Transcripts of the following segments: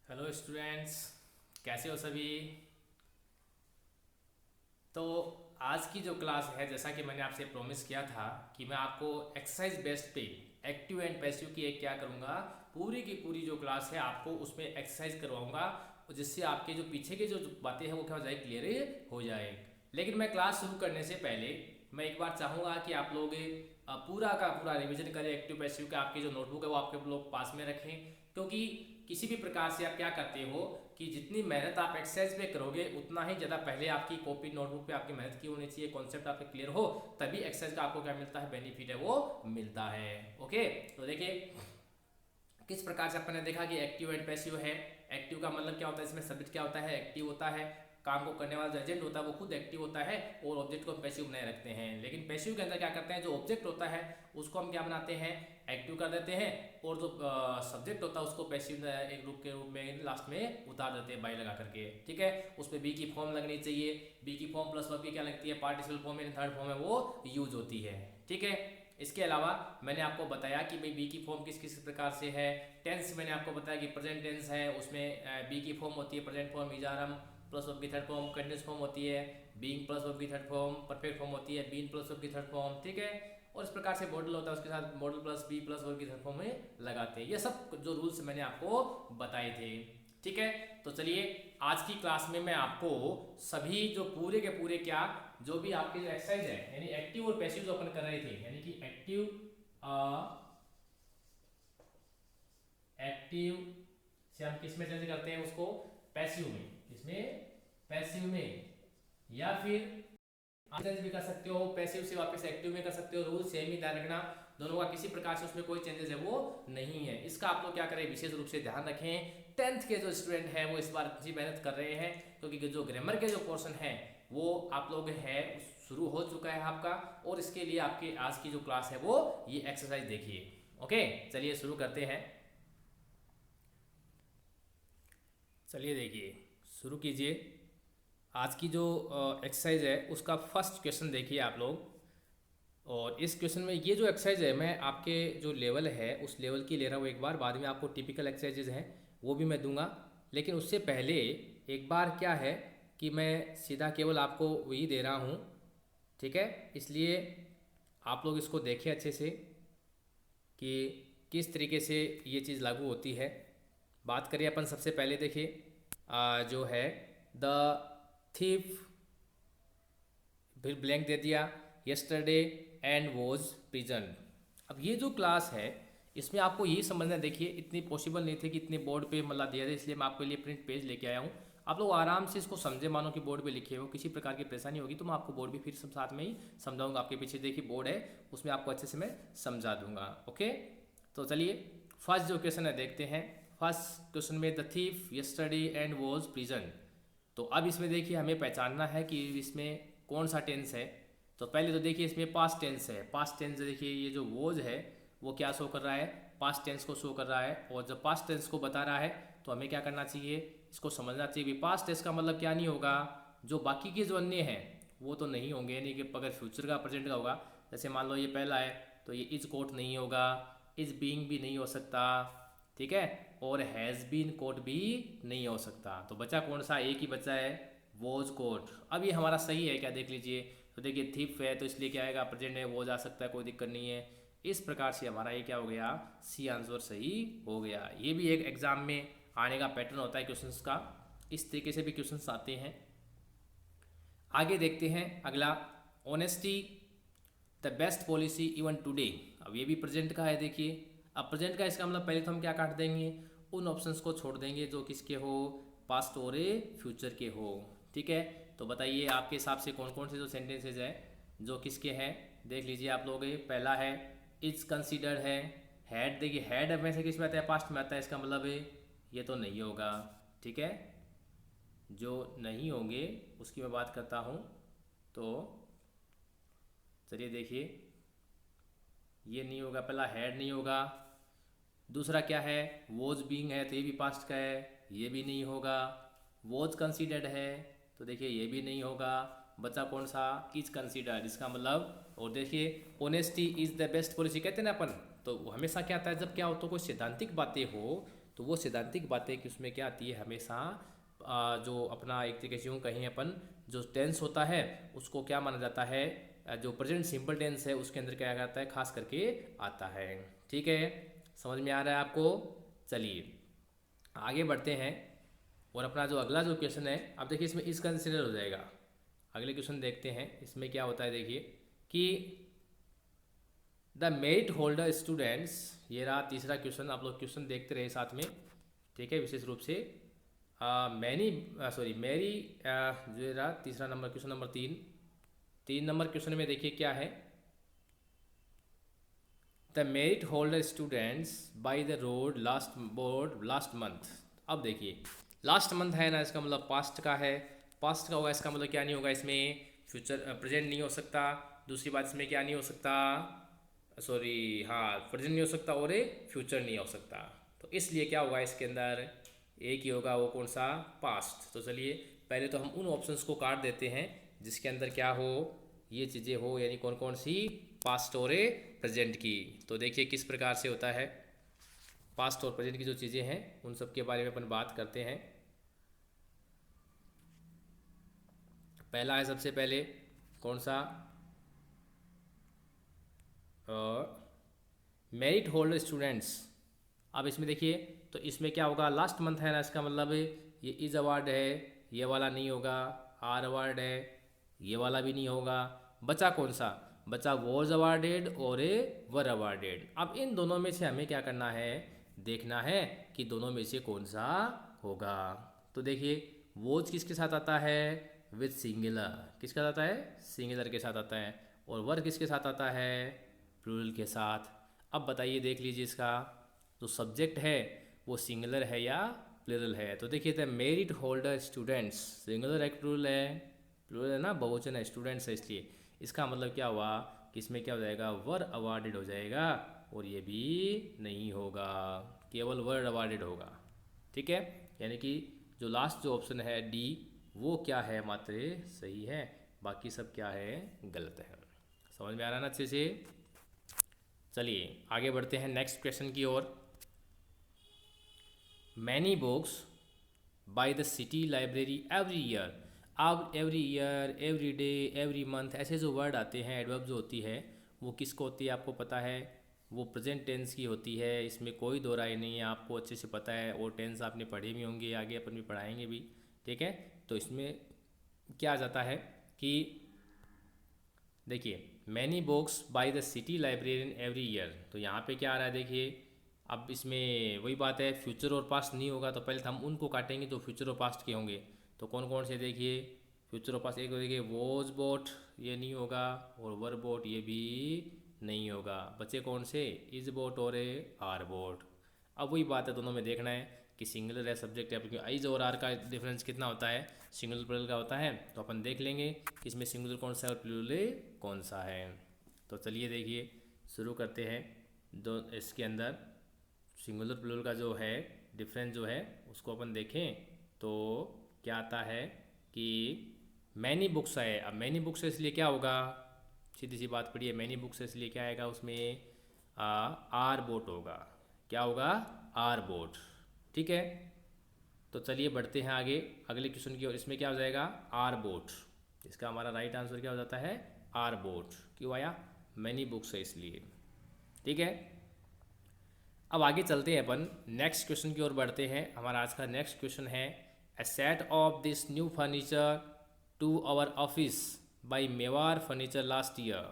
Hello students, कैसे हो सभी। तो आज की जो क्लास है, जैसा कि मैंने आपसे प्रॉमिस किया था कि मैं आपको एक्सरसाइज बेस्ड पे एक्टिव एंड पैसिव की एक क्या करूँगा, पूरी की पूरी जो क्लास है आपको उसमें एक्सरसाइज करवाऊँगा, जिससे आपके जो पीछे के जो बातें हैं वो क्या हो जाए, क्लियर हो जाए। लेकिन मैं क्लास शुरू करने से पहले मैं एक बार चाहूँगा कि आप लोग पूरा का पूरा रिवीजन करें एक्टिव पैसिव का। आपकी जो नोटबुक है वो आपके लोग पास में रखें, क्योंकि किसी भी प्रकार से आप क्या करते हो कि जितनी मेहनत आप एक्सरसाइज पे करोगे उतना ही ज़्यादा पहले आपकी कॉपी नोटबुक पे आपकी मेहनत की होनी चाहिए, कॉन्सेप्ट आपके क्लियर हो, तभी एक्सरसाइज का आपको क्या मिलता है, बेनिफिट है वो मिलता है। ओके, तो देखिए किस प्रकार से अपने देखा कि एक्टिव एंड पैसिव है। एक्टिव का मतलब क्या होता है, इसमें सब्जेक्ट क्या होता है, एक्टिव होता है, काम को करने वाला जो एजेंट होता है वो खुद एक्टिव होता है और ऑब्जेक्ट को पैसिव बनाए रखते हैं। लेकिन पैसिव के अंदर क्या करते हैं, जो ऑब्जेक्ट होता है उसको हम क्या बनाते हैं, एक्टिव कर देते हैं, और जो सब्जेक्ट होता है उसको पैसिव एक रूप के रूप में लास्ट में उतार देते हैं बाई लगा करके। ठीक है, उस पर बी की फॉर्म लगनी चाहिए, बी की फॉर्म प्लस वर्ब की क्या लगती है, पार्टिसिपल फॉर्म यानी थर्ड फॉर्म है वो यूज होती है। ठीक है, इसके अलावा मैंने आपको बताया कि भाई बी की फॉर्म किस किस प्रकार से है। टेंस मैंने आपको बताया कि प्रेजेंट टेंस है, उसमें बी की फॉर्म होती है प्रेजेंट फॉर्म इजारम प्लस वर्ब की थर्ड फॉर्म, कंटिन्यूस फॉर्म होती है बीइंग प्लस वर्ब की थर्ड फॉर्म, परफेक्ट फॉर्म होती है बीइंग प्लस वर्ब की थर्ड फॉर्म। ठीक है, और इस प्रकार से मॉडल होता है, उसके साथ modal plus be plus verb की थर्ड फॉर्म में लगाते हैं। ये सब जो रूल्स मैंने आपको बताए थे। ठीक है, तो चलिए आज की क्लास में मैं आपको सभी जो पूरे के पूरे क्या, जो भी आपके जो एक्सरसाइज है यानी एक्टिव और पैसिव जो अपन कर रहे थे, यानी कि एक्टिव से हम किस में चेंज करते हैं उसको, पैसिव में, किसमें, पैसिव में, या फिर चेंज भी कर सकते हो, पैसिव से वापस एक्टिव में कर सकते हो। रूल सेम ही ध्यान रखना, दोनों का किसी प्रकार से उसमें कोई चेंजेस है वो नहीं है। इसका आप लोग क्या करें, विशेष रूप से ध्यान रखें। टेंथ के जो स्टूडेंट हैं वो इस बार अच्छी मेहनत कर रहे हैं, क्योंकि जो ग्रामर के जो पोर्शन है वो आप लोग है शुरू हो चुका है आपका, और इसके लिए आपकी आज की जो क्लास है वो ये एक्सरसाइज देखिए। ओके, चलिए शुरू करते हैं। चलिए देखिए, शुरू कीजिए। आज की जो एक्सरसाइज है उसका फर्स्ट क्वेश्चन देखिए आप लोग। और इस क्वेश्चन में ये जो एक्सरसाइज है मैं आपके जो लेवल है उस लेवल की ले रहा हूँ एक बार, बाद में आपको टिपिकल एक्सरसाइजेज हैं वो भी मैं दूंगा। लेकिन उससे पहले एक बार क्या है कि मैं सीधा केवल आपको वही दे रहा हूँ। ठीक है, इसलिए आप लोग इसको देखें अच्छे से कि किस तरीके से ये चीज़ लागू होती है। बात करिए अपन सबसे पहले देखिए, जो है द थीफ, फिर ब्लैंक दे दिया, यस्टरडे एंड वॉज प्रेजेंट। अब ये जो क्लास है इसमें आपको यही समझना, देखिए इतनी पॉसिबल नहीं थे कि इतने बोर्ड पे मतलब दिया जाए, इसलिए मैं आपके लिए प्रिंट पेज लेके आया हूँ। आप लोग आराम से इसको समझे, मानो कि बोर्ड पे लिखे हो, किसी प्रकार की परेशानी होगी तो मैं आपको बोर्ड भी फिर सब साथ में ही समझाऊंगा। आपके पीछे देखिए बोर्ड है, उसमें आपको अच्छे से मैं समझा दूंगा। ओके, तो चलिए फर्स्ट जो क्वेश्चन है देखते हैं। फर्स्ट क्वेश्चन में the thief yesterday and was present. तो अब इसमें देखिए हमें पहचानना है कि इसमें कौन सा टेंस है। तो पहले तो देखिए इसमें पास्ट टेंस है। पास्ट टेंस देखिए ये जो वोज है वो क्या शो कर रहा है, पास्ट टेंस को शो कर रहा है, और जब पास्ट टेंस को बता रहा है तो हमें क्या करना चाहिए, इसको समझना चाहिए। पास्ट टेंस का मतलब क्या नहीं होगा, जो बाकी के जो अन्य हैं वो तो नहीं होंगे, यानी कि अगर फ्यूचर का प्रेजेंट का होगा, जैसे मान लो ये पहला है तो ये इज कोट नहीं होगा, इज बीइंग भी नहीं हो सकता। ठीक है, और हैज़ बीन कोट भी नहीं हो सकता। तो बचा कौन सा, एक ही बचा है, वॉज कोट। अब ये हमारा सही है क्या, देख लीजिए। तो देखिए थीफ है तो इसलिए क्या आएगा, प्रेजेंट है, वो जा सकता है, कोई दिक्कत नहीं है। इस प्रकार से हमारा ये क्या हो गया, सी आंसर सही हो गया। ये भी एक एग्जाम में आने का पैटर्न होता है क्वेश्चंस का, इस तरीके से भी क्वेश्चंस आते हैं। आगे देखते हैं अगला, honesty the best policy even today. अब ये भी प्रेजेंट का है देखिए। अब प्रेजेंट का इसका मतलब पहले तो हम क्या काट देंगे, उन ऑप्शंस को छोड़ देंगे जो किसके हो, पास्ट और फ्यूचर के हो। ठीक है, तो बताइए आपके हिसाब से कौन कौन से जो सेंटेंसेज हैं जो किसके हैं, देख लीजिए आप लोग। पहला है इज कंसीडर्ड है, हैड देखिए हैड में से किस में आता है, पास्ट में आता है, इसका मतलब है ये तो नहीं होगा। ठीक है, जो नहीं होंगे उसकी मैं बात करता हूँ। तो चलिए देखिए, ये नहीं होगा, पहला हैड नहीं होगा। दूसरा क्या है, वॉज बीइंग है तो ये भी पास्ट का है, ये भी नहीं होगा। वॉज कंसीडर्ड है तो देखिए ये भी नहीं होगा। बचा कौन सा, इज कंसीडर्ड, इसका मतलब। और देखिए honesty is the best policy कहते हैं ना अपन, तो वो हमेशा क्या आता है, जब क्या हो तो कोई सैद्धांतिक बातें हो तो वो सैद्धांतिक बातें कि उसमें क्या आती है हमेशा जो अपना एक तरीके से यूँ कहीं अपन जो टेंस होता है उसको क्या माना जाता है, जो प्रेजेंट सिंपल टेंस है उसके अंदर क्या आता है खास करके आता है। ठीक है, समझ में आ रहा है आपको। चलिए आगे बढ़ते हैं और अपना जो अगला जो क्वेश्चन है, अब देखिए इसमें इस कंसिडर हो जाएगा। अगले क्वेश्चन देखते हैं इसमें क्या होता है। देखिए कि द मेरिट होल्डर स्टूडेंट्स, ये रहा तीसरा क्वेश्चन। आप लोग क्वेश्चन देखते रहे साथ में, ठीक है, विशेष रूप से मेरी जो ये रहा तीसरा number question number 3 number question में देखिए क्या है, the merit holder students by the road last month. अब देखिए लास्ट मंथ है ना, इसका मतलब पास्ट का है, पास्ट का होगा, इसका मतलब क्या नहीं होगा इसमें, फ्यूचर प्रेजेंट नहीं हो सकता। दूसरी बात इसमें क्या नहीं हो सकता, प्रेजेंट नहीं हो सकता और फ्यूचर नहीं हो सकता। तो इसलिए क्या होगा इसके अंदर, एक ही होगा, वो कौन सा, पास्ट। तो चलिए पहले तो हम उन ऑप्शंस को काट देते हैं जिसके अंदर क्या हो, ये चीज़ें हो, यानी कौन कौन सी, पास्ट और प्रेजेंट की। तो देखिए किस प्रकार से होता है, पास्ट और प्रेजेंट की जो चीज़ें हैं उन सब के बारे में अपन बात करते हैं। पहला है सबसे पहले कौन सा, मेरिट होल्डर स्टूडेंट्स। अब इसमें देखिए तो इसमें क्या होगा, लास्ट मंथ है ना, इसका मतलब ये इज अवार्ड है, ये वाला नहीं होगा, आर अवार्ड है, ये वाला भी नहीं होगा। बचा कौन सा, बचा वॉज अवार्डेड और वर अवार्डेड। अब इन दोनों में से हमें क्या करना है, देखना है कि दोनों में से कौन सा होगा। तो देखिए वॉज किसके साथ आता है, विथ सिंगुलर, किसके साथ आता है, सिंगुलर के साथ आता है। और वर किसके साथ आता है, प्लूरल के साथ। अब बताइए देख लीजिए इसका जो सब्जेक्ट है वो सिंगुलर है या प्लूरल है। तो देखिए the merit holder students, singular है प्लूरल है, प्लूरल है ना, बहुवचन है, स्टूडेंट्स है, इसलिए इसका मतलब क्या हुआ कि इसमें क्या हो जाएगा, वर अवार्डेड हो जाएगा, और ये भी नहीं होगा, केवल वर अवार्डेड होगा। ठीक है, यानी कि जो लास्ट जो ऑप्शन है डी, वो क्या है, मात्र सही है, बाकी सब क्या है, गलत है। समझ में आ रहा है ना अच्छे से। चलिए आगे बढ़ते हैं नेक्स्ट क्वेश्चन की ओर। Many books by the city library every year. अब every year, every day, every month, ऐसे जो वर्ड आते हैं, एडवर्ब जो होती है वो किसको होती है आपको पता है, वो प्रेजेंट टेंस की होती है, इसमें कोई दो राय नहीं है, आपको अच्छे से पता है, और टेंस आपने पढ़े भी होंगे, आगे अपन भी पढ़ाएंगे भी। ठीक है, तो इसमें क्या आ जाता है कि देखिए many books by the city librarian every year, तो यहाँ पे क्या आ रहा है देखिए। अब इसमें वही बात है, फ्यूचर और पास्ट नहीं होगा, तो पहले तो हम उनको काटेंगे जो फ्यूचर और पास्ट के होंगे। तो कौन कौन से देखिए, फ्यूचर और पास्ट, एक देखिए वॉज बोट, ये नहीं होगा, और वर बोट ये भी नहीं होगा। बचे कौन से, इज बोट और आर बोट। अब वही बात है, दोनों में देखना है कि सिंगुलर है सब्जेक्ट है, क्योंकि आइज और आर का डिफरेंस कितना होता है, सिंगुलर प्लूरल का होता है। तो अपन देख लेंगे कि इसमें सिंगुलर कौन सा है और प्लूरल कौन सा है। तो चलिए देखिए शुरू करते हैं। दो इसके अंदर सिंगुलर प्लूरल का जो है डिफरेंस जो है उसको अपन देखें तो क्या आता है कि मैनी बुक्स है। अब मैनी बुक्स है इसलिए क्या होगा, सीधी सी बात पड़ी है, मैनी बुक्स है इसलिए क्या आएगा उसमें, आर बोट होगा। क्या होगा, आर बोट। ठीक है, तो चलिए बढ़ते हैं आगे अगले क्वेश्चन की ओर। इसमें क्या हो जाएगा, आर बोट। इसका हमारा राइट आंसर क्या हो जाता है, आर बोट। क्यों आया, मैनी बुक्स है इसलिए। ठीक है, अब आगे चलते हैं अपन नेक्स्ट क्वेश्चन की ओर बढ़ते हैं। हमारा आज का नेक्स्ट क्वेश्चन है, a set of this new furniture to our office by Mewar furniture last year.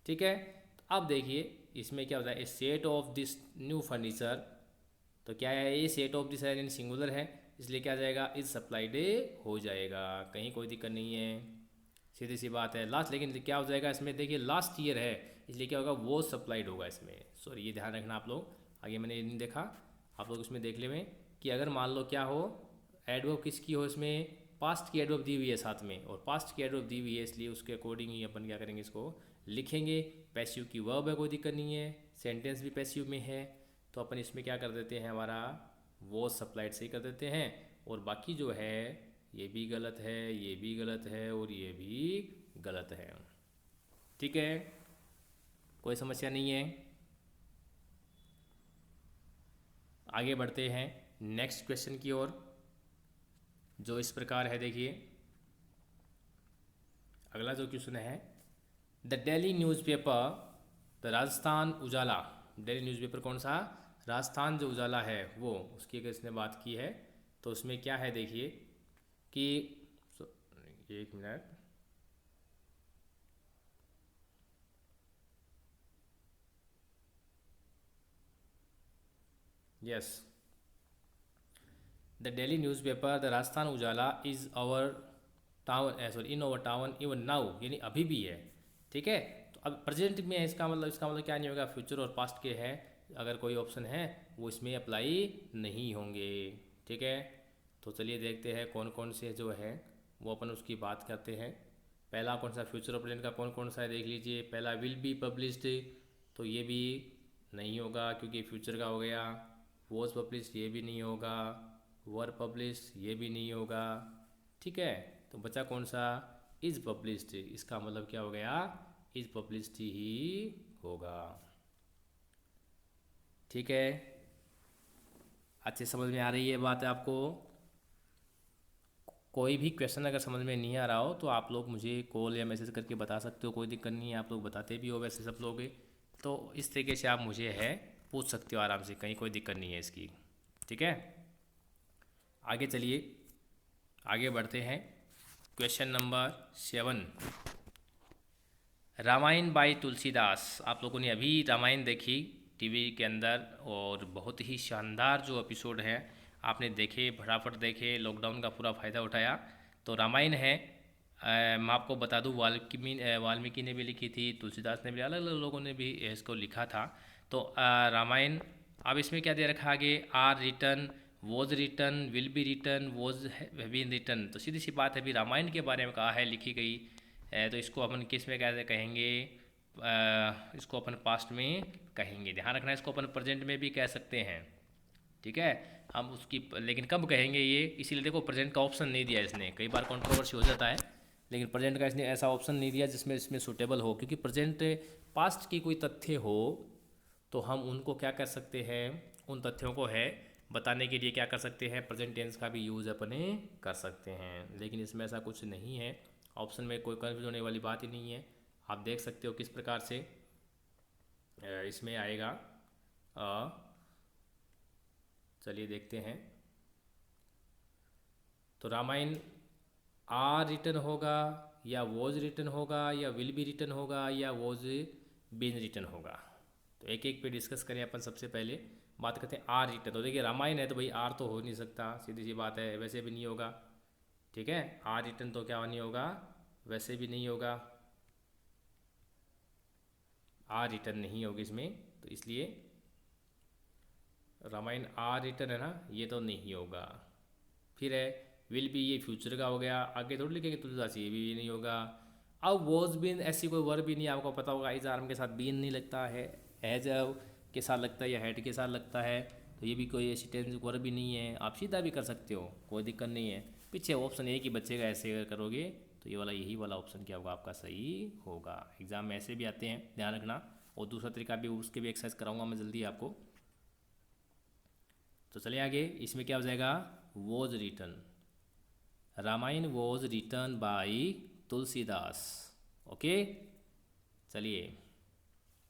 ठीक है, तो अब देखिए इसमें क्या होता है, a set of this new furniture, तो क्या है, ये सेट ऑफ दिस है यानी सिंगुलर है, इसलिए क्या जाएगा, इज सप्लाइड हो जाएगा, कहीं कोई दिक्कत नहीं है, सीधी सी बात है। लास्ट लेकिन क्या हो जाएगा इसमें, देखिए लास्ट ईयर है इसलिए क्या होगा, वो सप्लाइड होगा इसमें। सॉरी ये ध्यान रखना आप लोग, आगे मैंने ये नहीं देखा, आप लोग इसमें देख ले में कि अगर मान लो क्या हो, एडवर्ब किसकी हो, इसमें पास्ट की एडवर्ब दी हुई है साथ में, और पास्ट की एडवर्ब दी हुई है इसलिए उसके अकॉर्डिंग ही अपन क्या करेंगे, इसको लिखेंगे। पैसिव की वर्ब है, कोई दिक्कत नहीं है, सेंटेंस भी पैसिव में है, तो अपन इसमें क्या कर देते हैं, हमारा वो सप्लाइड से ही कर देते हैं, और बाकी जो है ये भी गलत है, ये भी गलत है, और ये भी गलत है। ठीक है, कोई समस्या नहीं है। आगे बढ़ते हैं नेक्स्ट क्वेश्चन की ओर, जो इस प्रकार है। देखिए अगला जो क्वेश्चन है, the daily newspaper, the Rajasthan Ujala. Daily newspaper कौन सा? राजस्थान जो उजाला है वो, उसकी अगर इसने बात की है तो उसमें क्या है देखिए कि एक minute, yes, the daily newspaper the Rajasthan Ujala is our town, sorry, in our town even now, यानी अभी भी है। ठीक है, तो अब प्रेजेंट में है, इसका मतलब क्या नहीं होगा, फ्यूचर और पास्ट के हैं, अगर कोई ऑप्शन है वो इसमें अप्लाई नहीं होंगे। ठीक है, तो चलिए देखते हैं कौन कौन से जो है वो अपन उसकी बात करते हैं। पहला कौन सा, फ्यूचर और प्रेजेंट का कौन कौन सा है देख लीजिए। पहला विल बी पब्लिश्ड, तो ये भी नहीं होगा क्योंकि फ्यूचर का हो गया। वॉज पब्लिश्ड, ये भी नहीं होगा। वर पब्लिश्ड, ये भी नहीं होगा। ठीक है, तो बचा कौन सा, इज़ पब्लिश्ड, इसका मतलब क्या हो गया, इज़ पब्लिश्ड ही होगा। ठीक है, अच्छे समझ में आ रही है बात आपको? कोई भी क्वेश्चन अगर समझ में नहीं आ रहा हो तो आप लोग मुझे कॉल या मैसेज करके बता सकते हो, कोई दिक्कत नहीं है। आप लोग बताते भी हो वैसे सब लोग, तो इस तरीके से आप मुझे है पूछ सकते हो आराम से, कहीं कोई दिक्कत नहीं है इसकी। ठीक है, आगे चलिए, आगे बढ़ते हैं। Question number 7, Ramayan by Tulsidas. आप लोगों ने अभी रामायण देखी टीवी के अंदर, और बहुत ही शानदार जो एपिसोड है आपने देखे, फटाफट देखे, लॉकडाउन का पूरा फ़ायदा उठाया। तो रामायण है, मैं आपको बता दूं, वाल्मीकि ने भी लिखी थी, तुलसीदास ने भी, अलग अलग लोगों ने भी इसको लिखा था। तो रामायण, अब इसमें क्या दे रखा आगे, are return, was return, will be return, was been return. तो सीधी सी बात है, अभी रामायण के बारे में कहा है, लिखी गई है, तो इसको अपन किस में कैसे कहेंगे, इसको अपन पास्ट में कहेंगे। ध्यान रखना, इसको अपन प्रेजेंट में भी कह सकते हैं। ठीक है, हम उसकी लेकिन कब कहेंगे ये, इसीलिए देखो प्रेजेंट का ऑप्शन नहीं दिया इसने, कई बार कंट्रोवर्सी हो जाता है, लेकिन प्रेजेंट का इसने ऐसा ऑप्शन नहीं दिया जिसमें इसमें सूटेबल हो, क्योंकि प्रेजेंट पास्ट की कोई तथ्य हो तो हम उनको क्या कर सकते हैं, उन तथ्यों को है बताने के लिए क्या कर सकते हैं, प्रेजेंट टेंस का भी यूज़ अपने कर सकते हैं। लेकिन इसमें ऐसा कुछ नहीं है, ऑप्शन में कोई कन्फ्यूज होने वाली बात ही नहीं है। आप देख सकते हो किस प्रकार से इसमें आएगा। चलिए देखते हैं। तो रामायण आर रिटर्न होगा, या वॉज रिटर्न होगा, या विल बी रिटर्न होगा, या वॉज बीन रिटर्न होगा। तो एक एक पे डिस्कस करें अपन। सबसे पहले बात करते हैं आर रिटर्न। तो देखिए रामायण है तो भाई आर तो हो नहीं सकता, सीधी सी बात है, वैसे भी नहीं होगा। ठीक है, आर रिटर्न तो क्या नहीं होगा, वैसे भी नहीं होगा, आर रिटर्न नहीं होगी इसमें, तो इसलिए रामायण आर रिटर्न है ना, ये तो नहीं होगा। फिर है विल बी, ये फ्यूचर का हो गया, आगे थोड़ी लिखेंगे तुलसीदास, ये भी नहीं होगा। अब वॉज बीन, ऐसी कोई वर्ब भी नहीं, आपको पता होगा इस आर्म के साथ बीन नहीं लगता है, हैज के साथ लगता है या हैड के साथ लगता है, तो ये भी कोई ऐसी टेंस वर्ब भी नहीं है, आप सीधा भी कर सकते हो, कोई दिक्कत नहीं है। पीछे ऑप्शन एक ही बचेगा, ऐसे अगर करोगे तो ये वाला, यही वाला ऑप्शन क्या होगा आपका, सही होगा। एग्जाम में ऐसे भी आते हैं, ध्यान रखना। और दूसरा तरीका भी, उसके भी एक्सरसाइज कराऊंगा मैं जल्दी आपको। तो चलिए आगे, इसमें क्या हो जाएगा, was return, Ramayan was return by Tulsidas. Okay, चलिए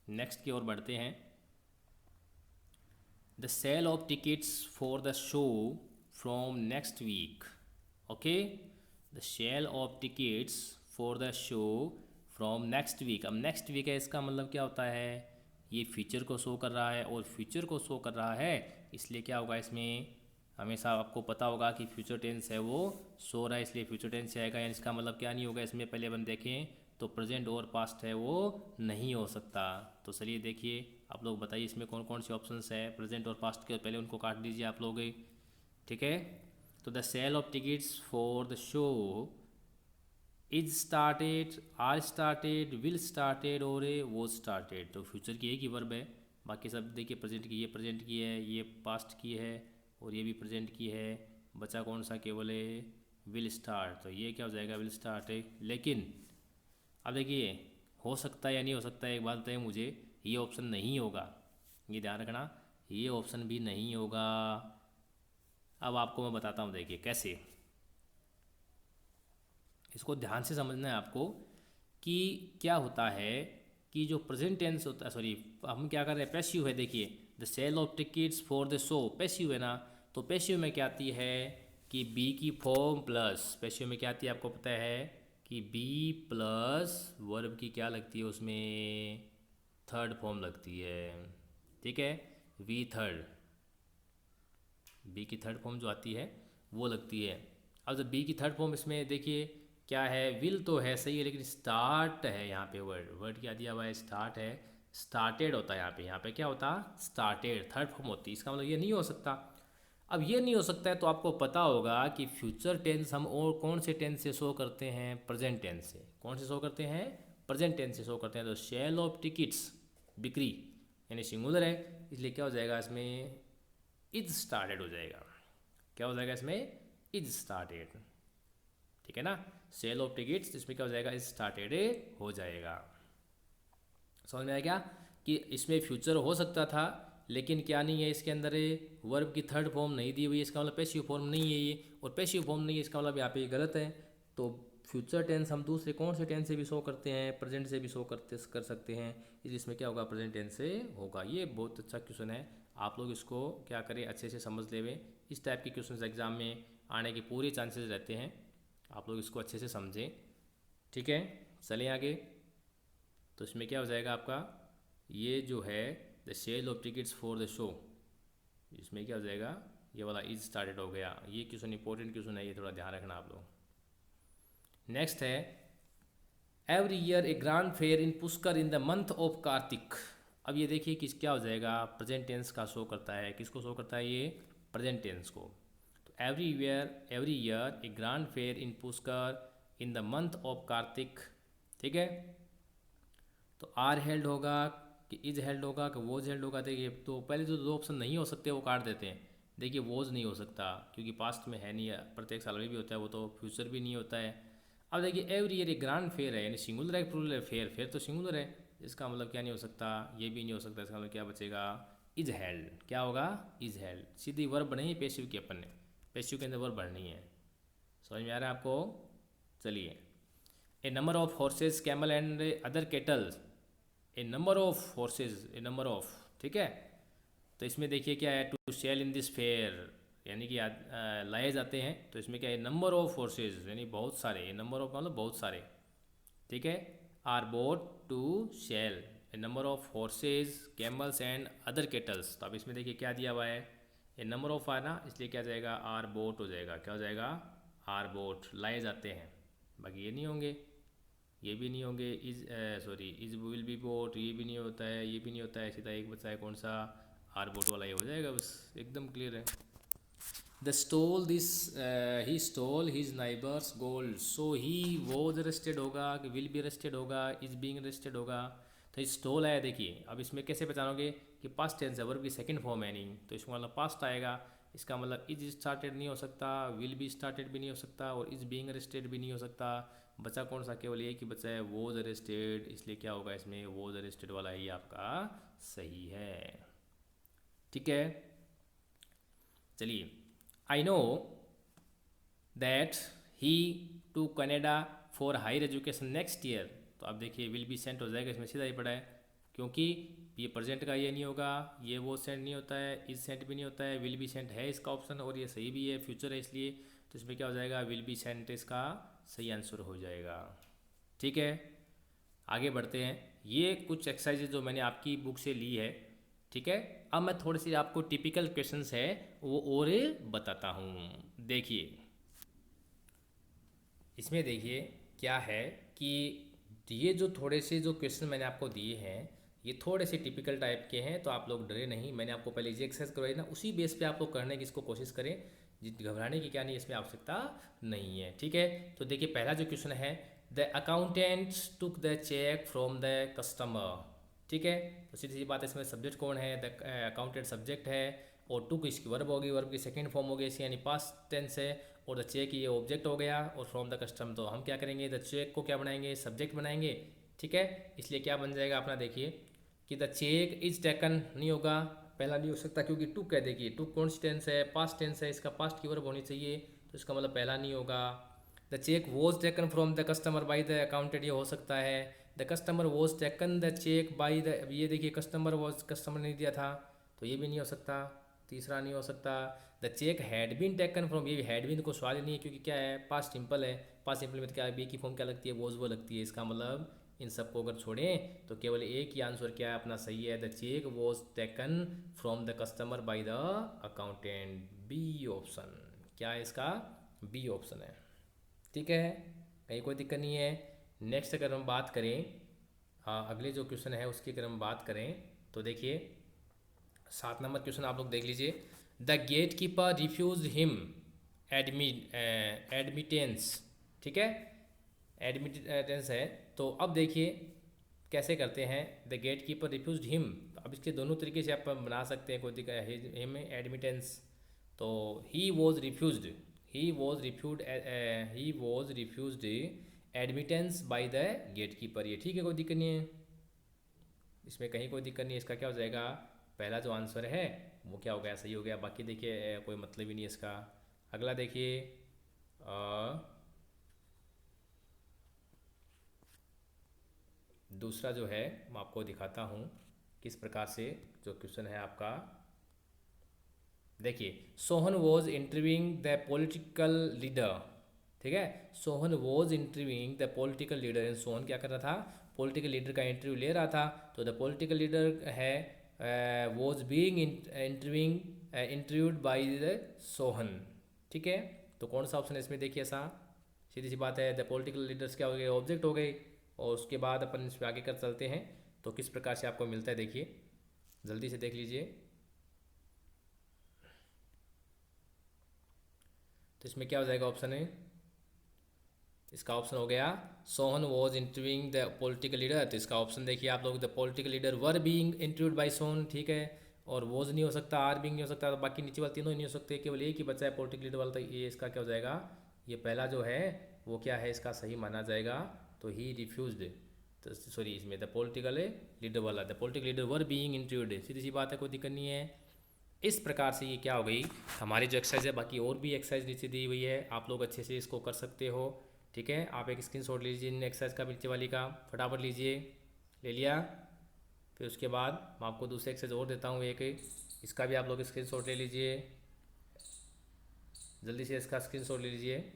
नेक्स्ट की ओर बढ़ते हैं। The sale of tickets for the show from next week. Okay, the sale of tickets for the show from next week. अब नेक्स्ट वीक है, इसका मतलब क्या होता है, ये फ्यूचर को शो कर रहा है, और फ्यूचर को शो कर रहा है, इसलिए क्या होगा इसमें, हमेशा आपको पता होगा कि फ्यूचर टेंस है वो सो रहा है, इसलिए फ्यूचर टेंस से आएगा। यानी इसका मतलब क्या नहीं होगा इसमें, पहले अपन देखें तो प्रेजेंट और पास्ट है वो नहीं हो सकता। तो चलिए देखिए, आप लोग बताइए इसमें कौन कौन से ऑप्शंस है प्रेजेंट और पास्ट के, पहले उनको काट दीजिए आप लोग। ठीक है, तो the sale of tickets for the show is started, are started, will started, और वो स्टार्टेड। तो फ्यूचर की एक ही वर्ब है, बाकी सब देखिए प्रेजेंट की, ये प्रेजेंट की है, ये पास्ट की है, और ये भी प्रेजेंट की है। बचा कौन सा, केवल है विल स्टार्ट, तो ये क्या हो जाएगा, विल स्टार्ट है। लेकिन अब देखिए, हो सकता है या नहीं हो सकता है, एक बात बताइए मुझे, ये ऑप्शन नहीं होगा, ये ध्यान रखना, ये ऑप्शन भी नहीं होगा। अब आपको मैं बताता हूँ, देखिए कैसे। इसको ध्यान से समझना है आपको कि क्या होता है कि जो प्रेजेंट टेंस होता है, सॉरी, हम क्या कर रहे हैं, पैसिव है। देखिए, the sale of tickets for the show, passive है ना। तो पैसिव में क्या आती है कि बी की फॉर्म प्लस, पैसिव में क्या आती है आपको पता है कि बी प्लस वर्ब की क्या लगती है उसमें, थर्ड फॉर्म लगती है। ठीक है, वी थर्ड, बी की थर्ड फॉर्म जो आती है वो लगती है। अब जब बी की थर्ड फॉर्म इसमें देखिए क्या है, विल तो है सही है, लेकिन स्टार्ट है यहाँ पे, वर्ड वर्ड क्या दिया हुआ है, स्टार्ट है, स्टार्टेड होता है यहाँ पे क्या होता, स्टार्टेड थर्ड फॉर्म होती है। इसका मतलब ये नहीं हो सकता। अब ये नहीं हो सकता है तो आपको पता होगा कि फ्यूचर टेंस हम और कौन से टेंस से शो करते हैं, प्रेजेंट टेंस से। कौन से शो करते हैं, प्रेजेंट टेंस से शो करते हैं। तो सेल ऑफ टिकट्स, बिक्री, यानी सिंगुलर है, इसलिए क्या हो जाएगा इसमें, इज स्टार्टेड हो जाएगा। क्या हो जाएगा इसमें, इज स्टार्टेड। ठीक है ना, सेल ऑफ टिकट्स, इसमें क्या हो जाएगा, इज स्टार्टेड हो जाएगा। समझ में आया क्या कि इसमें फ्यूचर हो सकता था, लेकिन क्या नहीं है इसके अंदर, वर्ब की थर्ड फॉर्म नहीं दी हुई है, इसका मतलब पैसिव फॉर्म नहीं है ये, और पैसिव फॉर्म नहीं है इसका मतलब यहाँ पे ये गलत है। तो फ्यूचर टेंस हम दूसरे कौन से टेंस से भी शो करते हैं, प्रेजेंट से भी शो कर सकते हैं, इसलिए इसमें क्या होगा, प्रेजेंट टेंस से होगा। ये बहुत अच्छा क्वेश्चन है, आप लोग इसको क्या करें, अच्छे से समझ ले हुए। इस टाइप के क्वेश्चन एग्जाम में आने के पूरे चांसेस रहते हैं, आप लोग इसको अच्छे से समझें। ठीक है, चलें आगे। तो इसमें क्या हो जाएगा आपका, ये जो है the sale of tickets for the show, इसमें क्या हो जाएगा, ये वाला इज स्टार्टेड हो गया। ये क्वेश्चन इंपॉर्टेंट क्वेश्चन है, ये थोड़ा ध्यान रखना आप लोग। नेक्स्ट है, every year A grand fair in Pushkar in the month of Kartik. अब ये देखिए किस क्या हो जाएगा, प्रेजेंट टेंस का शो करता है, किसको शो करता है ये, प्रेजेंट टेंस को। तो every year A grand fair in Pushkar in the month of Kartik. ठीक है, तो आर हेल्ड होगा कि इज हेल्ड होगा कि वोज हेल्ड होगा। देखिए, तो पहले जो दो ऑप्शन नहीं हो सकते वो काट देते हैं। देखिए, वोज नहीं हो सकता क्योंकि पास्ट में है नहीं है, प्रत्येक साल में भी होता है वो, तो फ्यूचर भी नहीं होता है। अब देखिए, एवरी ईयर एक ग्रांड फेयर है, यानी सिंगुलर है प्लूरल है, फेयर फेयर तो सिंगुलर है, इसका मतलब क्या नहीं हो सकता, ये भी नहीं हो सकता। इसका मतलब क्या बचेगा, इज हेल्ड। क्या होगा, इज हेल्ड। सीधी वर्ब बनी है पेसिव की, अपन ने पेसिव के अंदर वर्ब बढ़नी है। समझ में आ रहा है आपको। चलिए, a number of horses camel and other cattles, a number of horses, a number of, ठीक है। तो इसमें देखिए क्या है, to sell in this fair, यानी कि लाए जाते हैं। तो इसमें क्या है, नंबर ऑफ हॉर्सेज यानी बहुत सारे, ए नंबर ऑफ मतलब बहुत सारे, ठीक है, are bought to sell a number of horses camels and other cattles. तो अब इसमें देखिए क्या दिया हुआ है, ए नंबर ऑफ है ना, इसलिए क्या जाएगा, आर बोट हो जाएगा। क्या हो जाएगा, आर बोट, लाए जाते हैं। बाकी ये नहीं होंगे, ये भी नहीं होंगे, is sorry is will be boat, ये भी नहीं होता है, ये भी नहीं होता है। सीधा एक बचा है, कौन सा, आर बोट वाला, ये हो जाएगा बस, एकदम क्लियर है। The stole this, he stole his neighbours gold, so he was arrested होगा कि विल बी अरेस्टेड होगा, इज बीइंग अरेस्टेड होगा। तो स्टोल है, देखिए अब इसमें कैसे पहचानोगे कि पास्ट टेंस है, वर्ब की सेकंड फॉर्म है नहीं, तो इसका मतलब पास्ट आएगा। इसका मतलब इज स्टार्टेड नहीं हो सकता, विल बी स्टार्टेड भी नहीं हो सकता, और इज बीइंग अरेस्टेड भी नहीं हो सकता। बचा कौन सा, केवल एक ही बचा है, वॉज अरेस्टेड, इसलिए क्या होगा इसमें, वॉज अरेस्टेड वाला ही आपका सही है। ठीक है, चलिए, I know that he to Canada for higher education next year. तो अब देखिए विल बी सेंट हो जाएगा, इसमें सीधा ही पड़ा है, क्योंकि ये प्रेजेंट का ये नहीं होगा, ये वो सेंट नहीं होता है, इज सेंट भी नहीं होता है, विल बी सेंट है इसका ऑप्शन, और ये सही भी है, फ्यूचर है इसलिए। तो इसमें क्या हो जाएगा, विल बी सेंट इसका सही आंसर हो जाएगा। ठीक है, आगे बढ़ते हैं। ये कुछ एक्सरसाइजेज जो मैंने आपकी बुक से ली है, ठीक है। अब मैं थोड़ी सी आपको टिपिकल क्वेश्चंस है वो और बताता हूँ। देखिए, इसमें देखिए क्या है कि ये जो थोड़े से जो क्वेश्चन मैंने आपको दिए हैं, ये थोड़े से टिपिकल टाइप के हैं, तो आप लोग डरे नहीं। मैंने आपको पहले ये एक्सरसाइज करवाई ना, उसी बेस पे आप लोग करने की इसको कोशिश करें, घबराने की क्या नहीं, इसमें आवश्यकता नहीं है। ठीक है, तो देखिए पहला जो क्वेश्चन है, the accountant took the cheque from the customer. ठीक है, तो सीधी सी बात है, इसमें सब्जेक्ट कौन है, द अकाउंटेंट सब्जेक्ट है, और टुक इसकी वर्ब होगी, वर्ब की सेकंड फॉर्म हो गई इसकी, यानी पास्ट टेंस है, और द चेक ये ऑब्जेक्ट हो गया, और फ्रॉम द कस्टम तो हम क्या करेंगे, द चेक को क्या बनाएंगे, सब्जेक्ट बनाएंगे। ठीक है, इसलिए क्या बन जाएगा अपना, देखिए कि द चेक इज टेकन नहीं होगा, पहला नहीं हो सकता क्योंकि टू कह देगी, टू कौन टेंस है, पास्ट टेंस है, इसका पास्ट की वर्ब होनी चाहिए, तो इसका मतलब पहला नहीं होगा। The cheque was taken from the customer by the accountant, ये हो सकता है। The customer was taken the cheque by the, ये देखिए कस्टमर वॉज, कस्टमर ने दिया था, तो ये भी नहीं हो सकता, तीसरा नहीं हो सकता। The cheque had been taken from, ये हैड बीन को सवाल नहीं है क्योंकि क्या है, पास्ट सिंपल है। पास्ट सिंपल में क्या है, बी की फॉर्म क्या लगती है, वॉज वो लगती है। इसका मतलब इन सबको अगर छोड़ें तो केवल एक ही आंसर क्या है अपना सही है, the cheque was taken from the customer by the accountant, B option. क्या है इसका, बी ऑप्शन है। ठीक है, कहीं कोई दिक्कत नहीं है। नेक्स्ट अगर हम बात करें, अगले जो क्वेश्चन है उसकी अगर हम बात करें तो देखिए 7 नंबर क्वेश्चन आप लोग देख लीजिए। The gate keeper refuse him admittance, ठीक है, एडमिटेंस है। तो अब देखिए कैसे करते हैं, the gate keeper refuse him, अब इसके दोनों तरीके से आप बना सकते हैं, कोई दिक्कत हिम एडमिटेंस, तो he was refused, he was refuse he was refused admittance by the gate keeper, ये ठीक है, कोई दिक्कत नहीं है, इसमें कहीं कोई दिक्कत नहीं है। इसका क्या हो जाएगा, पहला जो आंसर है वो क्या हो गया, सही हो गया। बाकी देखिए कोई मतलब ही नहीं है इसका। अगला देखिए दूसरा जो है मैं आपको दिखाता हूँ किस प्रकार से जो क्वेश्चन है आपका। देखिए Sohan was interviewing the political leader, ठीक है, Sohan was interviewing the political leader, in Sohan क्या कर रहा था, पॉलिटिकल लीडर का इंटरव्यू ले रहा था। तो द पॉलिटिकल लीडर है was being interviewed by the Sohan, ठीक है। तो कौन सा ऑप्शन है इसमें, देखिए ऐसा सीधी सी बात है, द पॉलिटिकल लीडर्स क्या हो गए, ऑब्जेक्ट हो गए, और उसके बाद अपन इस पर आगे कर चलते हैं तो किस प्रकार से आपको मिलता है, देखिए जल्दी से देख लीजिए। तो इसमें क्या हो जाएगा ऑप्शन है, इसका ऑप्शन हो गया Sohan was interviewing the political leader, तो इसका ऑप्शन देखिए आप लोग, the political leader were being interviewed bye Sohan, ठीक है, और वॉज नहीं हो सकता, आर बीइंग नहीं हो सकता, तो बाकी नीचे वाले तीनों ही नहीं हो सकते, केवल एक ही बचा है पॉलिटिकल लीडर वाला, तो ये इसका क्या हो जाएगा, ये पहला जो है वो क्या है, इसका सही माना जाएगा। तो ही रिफ्यूज्ड, तो सॉरी इसमें द पॉलिटिकल लीडर वाला, the political leader were being interviewed, सीधी सी बात है, कोई दिक्कत नहीं है। इस प्रकार से ये क्या हो गई हमारी जो एक्सरसाइज है, बाकी और भी एक्सरसाइज नीचे दी हुई है, आप लोग अच्छे से इसको कर सकते हो, ठीक है। आप एक स्क्रीनशॉट लीजिए इन एक्सरसाइज का, नीचे वाली का फटाफट लीजिए, ले लिया। फिर उसके बाद मैं आपको दूसरे एक्सरसाइज और देता हूँ एक, इसका भी आप लोग स्क्रीनशॉट ले लीजिए, जल्दी से इसका स्क्रीनशॉट ले लीजिए।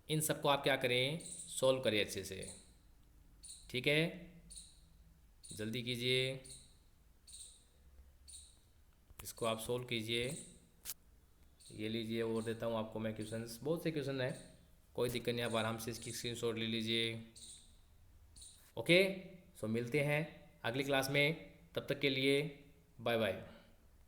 इन सबको आप क्या करें, सॉल्व करें अच्छे से, ठीक है, जल्दी कीजिए, इसको आप सोल्व कीजिए। ये लीजिए और देता हूँ आपको मैं क्वेश्चंस, बहुत से क्वेश्चन हैं, कोई दिक्कत नहीं, आप आराम से इसकी स्क्रीनशॉट ले लीजिए। ओके, सो मिलते हैं अगली क्लास में, तब तक के लिए बाय बाय।